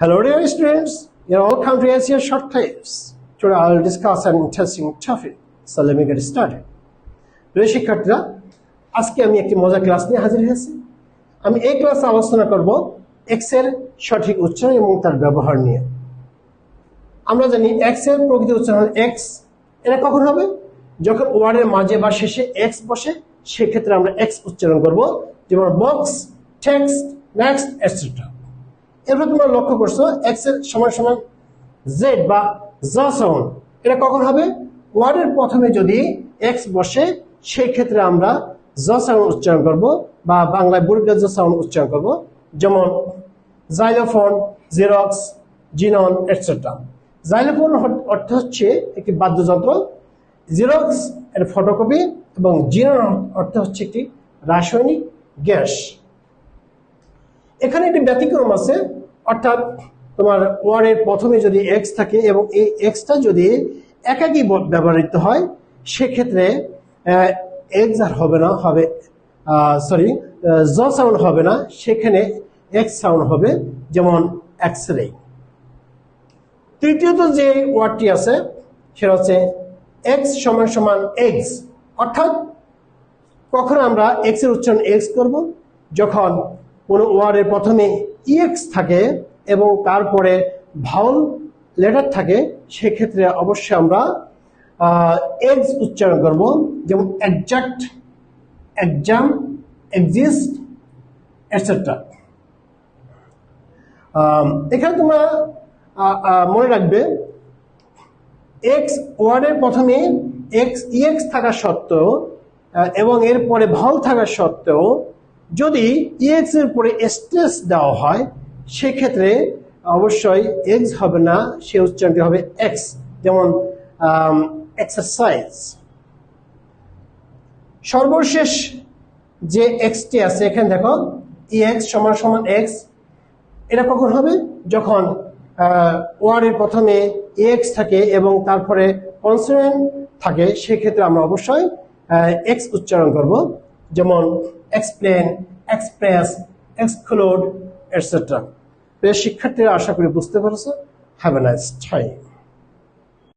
Hello dear students, you're welcome to Asia Short Tips. Today I will discuss an interesting topic. So let me get started. প্রিয় শিক্ষার্থীরা, আজকে আমি একটি মজার class নিয়ে হাজির হয়েছি। আমি এই ক্লাসে আলোচনা করব x এর সঠিক উচ্চারণ এবং তার ব্যবহার নিয়ে। আমরা জানি x এর প্রকৃত উচ্চারণ x, এটা কখন হবে? যখন ওয়ার্ডের মাঝে বা শেষে x বসে, সেই ক্ষেত্রে আমরা x উচ্চারণ করব, যেমন বক্স, টেক্সট, নেক্সট এটসেট্রা। এরপর তোমরা লক্ষ্য করছো x এর সমান সমান z বা যা সাউন্ড, এটা কখন হবে? ওয়ার্ডের প্রথমে যদি x বসে, সেই ক্ষেত্রে আমরা যা সাউন্ড উচ্চারণ করব বা বাংলায় বর্গীয় যা সাউন্ড উচ্চারণ করব, যেমন জাইলোফোন, জেরক্স, জিনন এটসেট্রা। জাইলোফোন অর্থ হচ্ছে একটি বাদ্যযন্ত্র, জেরক্স এর ফটোকপি এবং জিনন অর্থ হচ্ছে একটি রাসায়নিক গ্যাস। এখানে একটি ব্যতিক্রম আছে, অর্থাৎ তোমার ওয়ার্ডের প্রথমে যদি x থাকে এবং এই xটা যদি একাকী ব্যবহৃত হয়, সেক্ষেত্রে x আর হবে না, হবে জ সাউন্ড হবে না, সেখানে x সাউন্ড হবে, যেমন এক্স-রে। তৃতীয়ত যে ওয়ার্ডটি আছে সেটা হচ্ছে x সমান সমান x, অর্থাৎ কখন আমরা x এর উচ্চারণ x করব? যখন কোনো ওয়ার্ডের প্রথমে ex থাকে এবং তারপরে ভাউল লেটার থাকে, সেক্ষেত্রে অবশ্যই আমরা এক্স উচ্চারণ করব, যেমন এক্সাক্ট, এক্সাম, এক্সিস্ট এটসেট্রা। এখানে তোমরা মনে রাখবে এক্স ওয়ার্ডের প্রথমে ex থাকা সত্ত্বেও এবং এরপরে ভাউল থাকা সত্ত্বেও যদি ex এর পরে স্ট্রেস দেওয়া হয়, সেক্ষেত্রে অবশ্যই x হবে না, সে উচ্চারণটি হবে x, যেমন এক্সারসাইজ। সর্বশেষ যে xটি আছে এখানে দেখো, ex সমান সমান x, এটা কখন হবে? যখন ওয়ার্ডের প্রথমে ex থাকে এবং তারপরে কনসোনেন্ট থাকে, সেক্ষেত্রে আমরা অবশ্যই x উচ্চারণ করব, যেমন এক্সপ্লেন, এক্সপ্রেস, এক্সক্লুড এটসেট্রা। প্রিয় শিক্ষার্থীরা, আশা করি বুঝতে পারছো। Have a nice time.